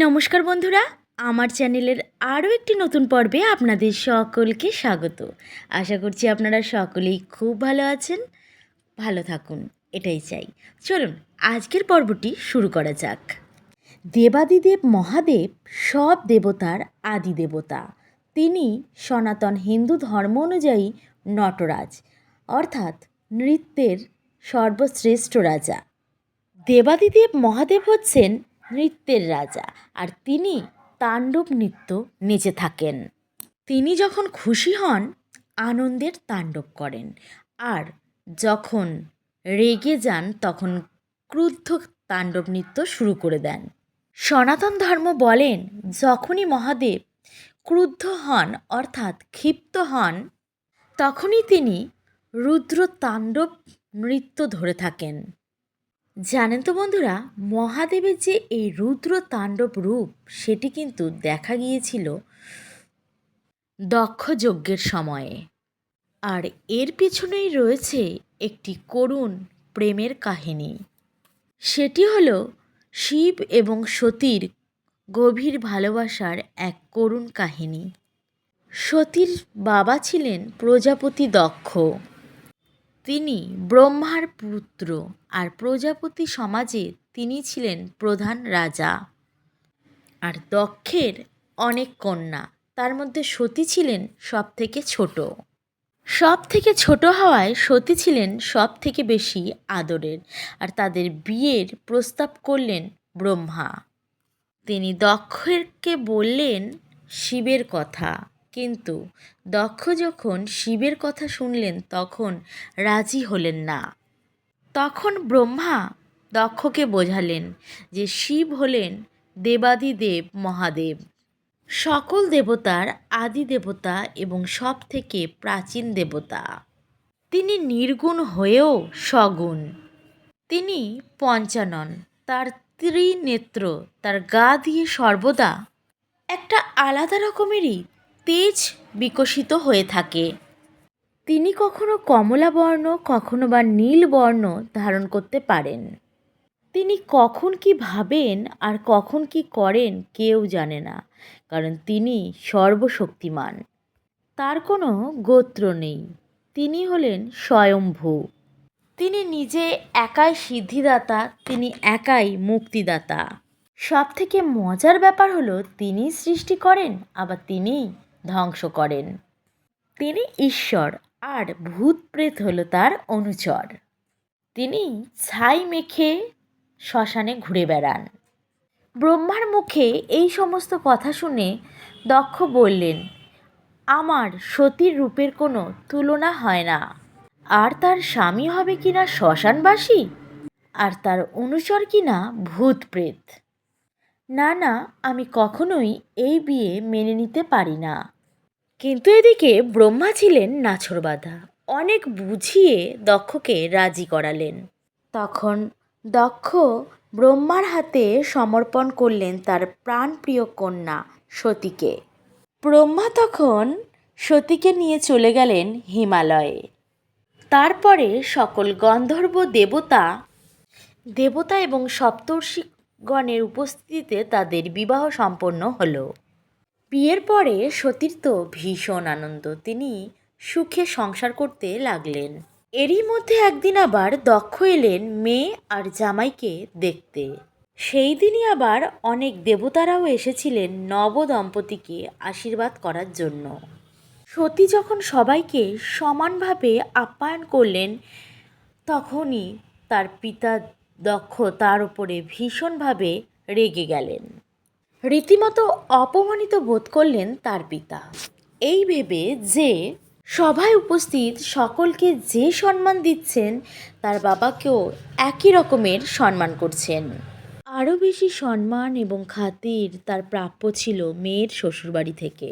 নমস্কার বন্ধুরা, আমার চ্যানেলের আরও একটি নতুন পর্বে আপনাদের সকলকে স্বাগত। আশা করছি আপনারা সকলেই খুব ভালো আছেন, ভালো থাকুন, এটাই চাই। চলুন আজকের পর্বটি শুরু করা যাক। দেবাদিদেব মহাদেব সব দেবতার আদি দেবতা। তিনি সনাতন হিন্দু ধর্ম অনুযায়ী নটরাজ, অর্থাৎ নৃত্যের সর্বশ্রেষ্ঠ রাজা। দেবাদিদেব মহাদেব হচ্ছেন নৃত্যের রাজা, আর তিনি তাণ্ডব নৃত্য নেচে থাকেন। তিনি যখন খুশি হন আনন্দের তাণ্ডব করেন, আর যখন রেগে যান তখন ক্রুদ্ধ তাণ্ডব নৃত্য শুরু করে দেন। সনাতন ধর্ম বলেন, যখনই মহাদেব ক্রুদ্ধ হন অর্থাৎ ক্ষিপ্ত হন, তখনই তিনি রুদ্র তাণ্ডব নৃত্য ধরে থাকেন। জানেন তো বন্ধুরা, মহাদেবের যে এই রুদ্র তাণ্ডব রূপ, সেটি কিন্তু দেখা গিয়েছিল দক্ষ যজ্ঞের সময়ে। আর এর পিছনেই রয়েছে একটি করুণ প্রেমের কাহিনী। সেটি হলো শিব এবং সতীর গভীর ভালোবাসার এক করুণ কাহিনী। সতীর বাবা ছিলেন প্রজাপতি দক্ষ। তিনি ব্রহ্মার পুত্র, আর প্রজাপতি সমাজে তিনি ছিলেন প্রধান রাজা। আর দক্ষের অনেক কন্যা, তার মধ্যে সতী ছিলেন সব থেকে ছোট। সব থেকে ছোট হওয়ায় সতী ছিলেন সব থেকে বেশি আদরের, আর তাদের বিয়ের প্রস্তাব করলেন ব্রহ্মা। তিনি দক্ষকে বললেন শিবের কথা, কিন্তু দক্ষ যখন শিবের কথা শুনলেন তখন রাজি হলেন না। তখন ব্রহ্মা দক্ষকে বোঝালেন যে শিব হলেন দেবাদিদেব মহাদেব, সকল দেবতার আদি দেবতা এবং সব থেকে প্রাচীন দেবতা। তিনি নির্গুণ হয়েও সগুণ। তিনি পঞ্চানন, তার ত্রিনেত্র, তার গা দিয়ে সর্বদা একটা আলাদা রকমেরই তেজ বিকশিত হয়ে থাকে। তিনি কখনো কমলা বর্ণ, কখনো বা নীল বর্ণ ধারণ করতে পারেন। তিনি কখন কি ভাবেন আর কখন কি করেন কেউ জানে না, কারণ তিনি সর্বশক্তিমান। তার কোনো গোত্র নেই, তিনি হলেন স্বয়ম্ভু। তিনি নিজে একাই সিদ্ধিদাতা, তিনি একাই মুক্তিদাতা। সব থেকে মজার ব্যাপার হলো তিনি সৃষ্টি করেন আবার তিনিই ধ্বংস করেন। তিনি ঈশ্বর, আর ভূত প্রেত হলো তার অনুচর। তিনি ছাই মেখে শ্মশানে ঘুরে বেড়ান। ব্রহ্মার মুখে এই সমস্ত কথা শুনে দক্ষ বললেন, আমার সতীর রূপের কোনো তুলনা হয় না। আর তার স্বামী হবে কিনা শ্মশানবাসী, আর তার অনুচর কিনা ভূত প্রেত। না না, আমি কখনোই এই বিয়ে মেনে নিতে পারি না। কিন্তু এদিকে ব্রহ্মা ছিলেন নাছোড়বাঁধা। অনেক বুঝিয়ে দক্ষকে রাজি করালেন। তখন দক্ষ ব্রহ্মার হাতে সমর্পণ করলেন তার প্রাণপ্রিয় কন্যা সতীকে। ব্রহ্মা তখন সতীকে নিয়ে চলে গেলেন হিমালয়ে। তারপরে সকল গন্ধর্ব দেবতা এবং সপ্তর্ষিগণের উপস্থিতিতে তাদের বিবাহ সম্পন্ন হলো। বিয়ের পরে সতীর তো ভীষণ আনন্দ, তিনি সুখে সংসার করতে লাগলেন। এরই মধ্যে একদিন আবার দক্ষ এলেন মেয়ে আর জামাইকে দেখতে। সেই দিনই আবার অনেক দেবতারাও এসেছিলেন নবদম্পতিকে আশীর্বাদ করার জন্য। সতী যখন সবাইকে সমানভাবে আপ্যায়ন করলেন, তখনই তার পিতা দক্ষ তার উপরে ভীষণভাবে রেগে গেলেন। রীতিমতো অপমানিত বোধ করলেন তার পিতা, এই ভেবে যে সভায় উপস্থিত সকলকে যে সম্মান দিচ্ছেন তার বাবাকেও একই রকমের সম্মান করছেন। আরও বেশি সম্মান এবং খাতির তার প্রাপ্য ছিল মেয়ের শ্বশুরবাড়ি থেকে।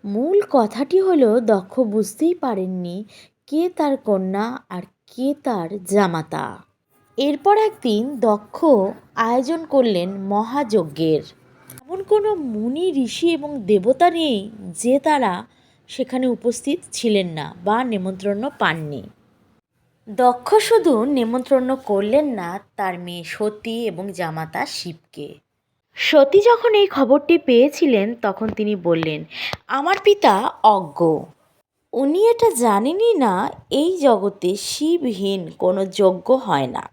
মূল কথাটি হলো, দক্ষ বুঝতেই পারেননি কে তার কন্যা আর কে তার জামাতা। এরপর একদিন দক্ষ আয়োজন করলেন মহাযজ্ঞের। এমন কোনো মুনি, ঋষি এবং দেবতা নেই যে তারা সেখানে উপস্থিত ছিলেন না বা নেমন্ত্রণ পাননি। দক্ষ শুধু নেমন্ত্রণ করলেন না তার মেয়ে সতী এবং জামাতা শিবকে, সতী যখন এই খবরটি পেয়েছিলেন তখন তিনি বললেন, আমার পিতা অজ্ঞ, উনি এটা জানেনই না এই জগতে শিবহীন কোনো যজ্ঞ হয় না।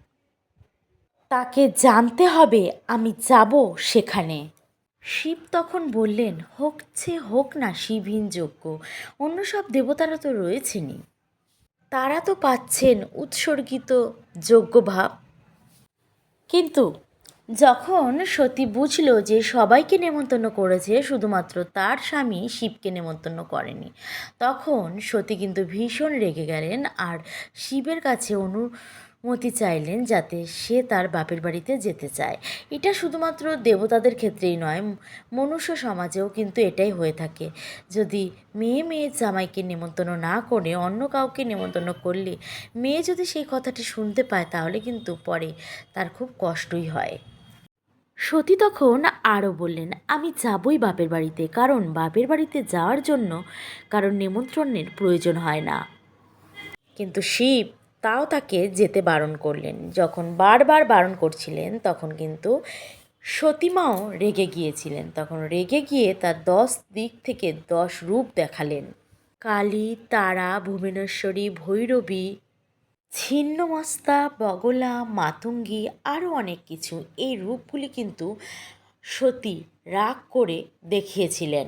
তাকে জানতে হবে, আমি যাব সেখানে। শিব তখন বললেন, হোক না শিবহীন যজ্ঞ, অন্য সব দেবতারা তো রয়েছেনই, তারা তো পাচ্ছেন উৎসর্গিত যজ্ঞভাব। কিন্তু যখন সতী বুঝল যে সবাইকে নেমন্তন্ন করেছে, শুধুমাত্র তার স্বামী শিবকে নেমন্তন্ন করেনি, তখন সতী কিন্তু ভীষণ রেগে গেলেন আর শিবের কাছে অনুমতি চাইলেন যাতে সে তার বাপের বাড়িতে যেতে চায়। এটা শুধুমাত্র দেবতাদের ক্ষেত্রেই নয়, মনুষ্য সমাজেও কিন্তু এটাই হয়ে থাকে। যদি মেয়ে জামাইকে নেমন্তন্ন না করে অন্য কাউকে নেমন্তন্ন করলে মেয়ে যদি সেই কথাটি শুনতে পায় তাহলে কিন্তু পরে তার খুব কষ্টই হয়। সতী তখন আরও বললেন, আমি যাবই বাপের বাড়িতে, কারণ বাপের বাড়িতে যাওয়ার জন্য কারণ নিমন্ত্রণের প্রয়োজন হয় না। কিন্তু শিব তাও তাকে যেতে বারণ করলেন। যখন বারবার বারণ করছিলেন তখন কিন্তু সতীমাও রেগে গিয়েছিলেন। তখন রেগে গিয়ে তার 10 দিক থেকে 10 রূপ দেখালেন। কালী, তারা, ভুবনেশ্বরী, ভৈরবী, ছিন্নমস্তা, বগলা, মাতঙ্গী, আরও অনেক কিছু। এই রূপগুলি কিন্তু সতী রাগ করে দেখিয়েছিলেন।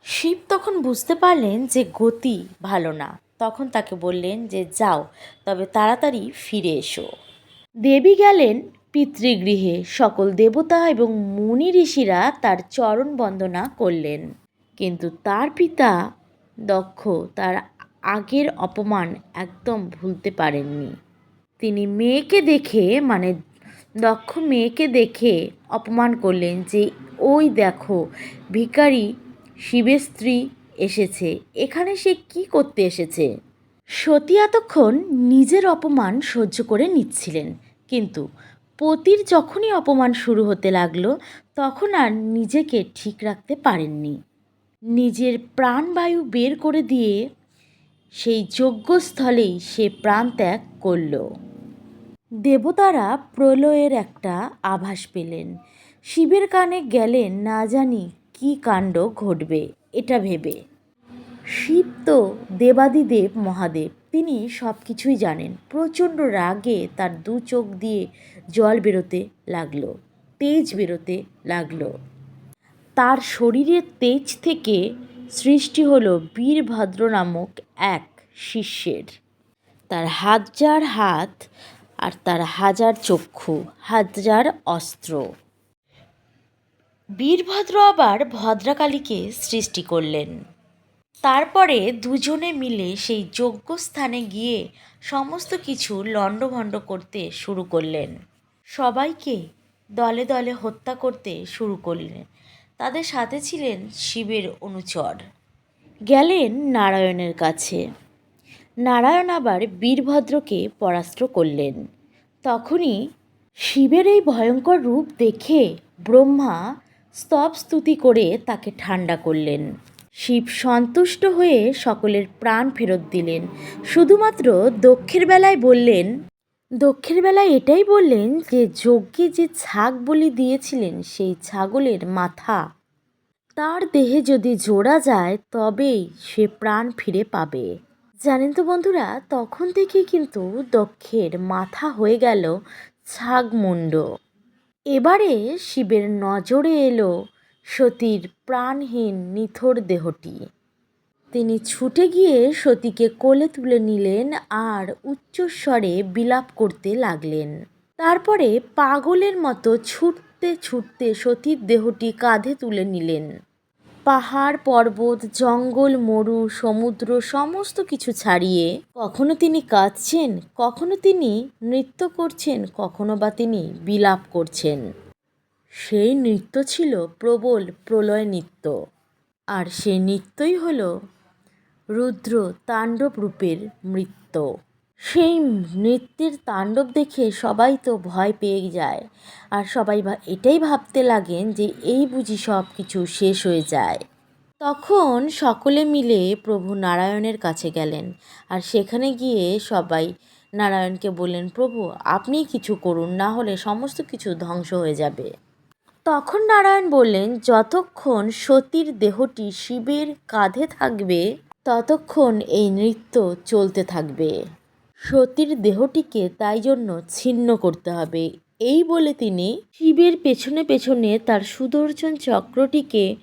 শিব তখন বুঝতে পারলেন যে গতি ভালো না, তখন তাকে বললেন যে যাও, তবে তাড়াতাড়ি ফিরে এসো। দেবী গেলেন পিতৃগৃহে। সকল দেবতা এবং মুনি ঋষিরা তার চরণ বন্দনা করলেন। কিন্তু তার পিতা দক্ষ তার আগের অপমান একদম ভুলতে পারেননি। তিনি মেয়েকে দেখে দক্ষ মেয়েকে দেখে অপমান করলেন যে ওই দেখো, ভিখারি শিবের স্ত্রী এসেছে, এখানে সে কি করতে এসেছে। সতী এতক্ষণ নিজের অপমান সহ্য করে নিচ্ছিলেন, কিন্তু পতির যখনই অপমান শুরু হতে লাগলো তখন আর নিজেকে ঠিক রাখতে পারেননি। নিজের প্রাণবায়ু বের করে দিয়ে সেই যজ্ঞস্থলেই সে প্রাণত্যাগ করল। দেবতারা প্রলয়ের একটা আভাস পেলেন। শিবের কানে গেলেন না জানি কি কাণ্ড ঘটবে এটা ভেবে। শিব তো দেবাদিদেব মহাদেব, তিনি সব কিছুই জানেন। প্রচণ্ড রাগে তার 2 চোখ দিয়ে জল বেরোতে লাগলো, তেজ বেরোতে লাগলো। তার শরীরের তেজ থেকে সৃষ্টি হলো বীরভদ্র নামক এক শিষ্যের। তার 1000 হাত আর তার 1000 চক্ষু, 1000 অস্ত্র। বীরভদ্র আবার ভদ্রাকালীকে সৃষ্টি করলেন। তারপরে দুজনে মিলে সেই যজ্ঞস্থানে গিয়ে সমস্ত কিছু লণ্ডভণ্ড করতে শুরু করলেন। সবাইকে দলে দলে হত্যা করতে শুরু করলেন। তাদের সাথে ছিলেন শিবের অনুচর। গেলেন নারায়ণের কাছে। নারায়ণ আবার বীরভদ্রকে পরাস্ত করলেন। তখনই শিবের এই ভয়ঙ্কর রূপ দেখে ব্রহ্মা স্তব স্তুতি করে তাকে ঠান্ডা করলেন। শিব সন্তুষ্ট হয়ে সকলের প্রাণ ফেরত দিলেন। শুধুমাত্র দক্ষের বেলায় এটাই বললেন যে যজ্ঞে যে ছাগ বলি দিয়েছিলেন সেই ছাগলের মাথা তার দেহে যদি জোড়া যায় তবেই সে প্রাণ ফিরে পাবে। জানেন তো বন্ধুরা, তখন থেকে কিন্তু দক্ষের মাথা হয়ে গেল ছাগমুণ্ড। এবারে শিবের নজরে এলো সতীর প্রাণহীন নিথর দেহটি। তিনি ছুটে গিয়ে সতীকে কোলে তুলে নিলেন আর উচ্চস্বরে বিলাপ করতে লাগলেন। তারপরে পাগলের মতো ছুটতে ছুটতে সতীর দেহটি কাঁধে তুলে নিলেন। পাহাড়, পর্বত, জঙ্গল, মরু, সমুদ্র সমস্ত কিছু ছাড়িয়ে কখনো তিনি কাঁদছেন, কখনো তিনি নৃত্য করছেন, কখনো বা তিনি বিলাপ করছেন। সেই নৃত্য ছিল প্রবল প্রলয় নৃত্য। আর সেই নৃত্যই হলো রুদ্র তাণ্ডব রূপের নৃত্য। সেই নৃত্যের তাণ্ডব দেখে সবাই তো ভয় পেয়ে যায়, আর সবাই এটাই ভাবতে লাগেন যে এই বুঝি সব কিছু শেষ হয়ে যায়। তখন সকলে মিলে প্রভু নারায়ণের কাছে গেলেন, আর সেখানে গিয়ে সবাই নারায়ণকে বললেন, প্রভু আপনি কিছু করুন, না হলে সমস্ত কিছু ধ্বংস হয়ে যাবে। তখন নারায়ণ বললেন, যতক্ষণ সতীর দেহটি শিবের কাঁধে থাকবে ততক্ষণ এই নৃত্য চলতে থাকবে। সতীর দেহটিকে তাই জন্য ছিন্ন করতে হবে। এই বলে তিনি শিবের পেছনে পেছনে তার সুদর্শন চক্রটিকে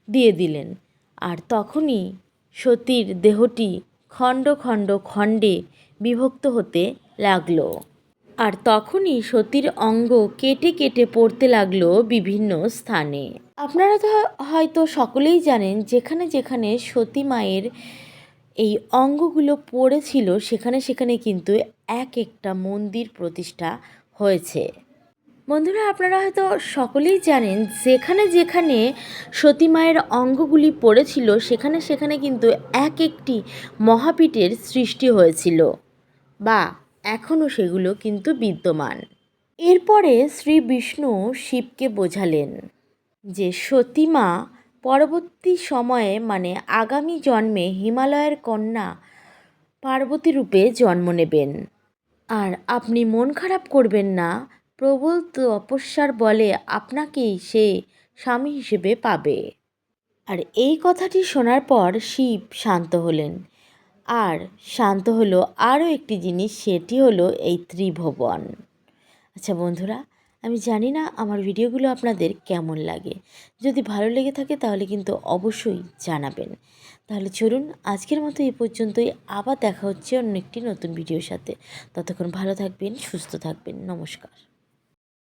দিয়ে দিলেন। আর তখনই সতীর দেহটি খণ্ড খণ্ড খণ্ডে বিভক্ত হতে লাগলো। আর তখনই সতীর অঙ্গ কেটে কেটে পড়তে লাগলো বিভিন্ন স্থানে। আপনারা তো হয়তো সকলেই জানেন, যেখানে যেখানে সতী মায়ের এই অঙ্গগুলো পড়েছিল সেখানে সেখানে কিন্তু এক একটা মন্দির প্রতিষ্ঠা হয়েছে। বন্ধুরা, আপনারা হয়তো সকলেই জানেন, যেখানে যেখানে সতী মায়ের অঙ্গগুলি পড়েছিল সেখানে সেখানে কিন্তু এক একটি মহাপীঠের সৃষ্টি হয়েছিল, বা এখনও সেগুলো কিন্তু বিদ্যমান। এরপরে শ্রী বিষ্ণু শিবকে বোঝালেন যে সতী মা পরবর্তী সময়ে মানে আগামী জন্মে হিমালয়ের কন্যা পার্বতী রূপে জন্ম নেবেন। আর আপনি মন খারাপ করবেন না, প্রবল তপস্যার বলে আপনাকেই সে স্বামী হিসেবে পাবে। আর এই কথাটি শোনার পর শিব শান্ত হলেন। আর শান্ত হলো আরও একটি জিনিস, সেটি হলো এই ত্রিভুবন। আচ্ছা বন্ধুরা, আমি জানি না আমার ভিডিওগুলো আপনাদের কেমন লাগে। যদি ভালো লেগে থাকে তাহলে কিন্তু অবশ্যই জানাবেন। তাহলে চলুন আজকের মতো এই পর্যন্তই, আবার দেখা হচ্ছে অন্য একটি নতুন ভিডিওর সাথে। ততক্ষণ ভালো থাকবেন, সুস্থ থাকবেন। নমস্কার।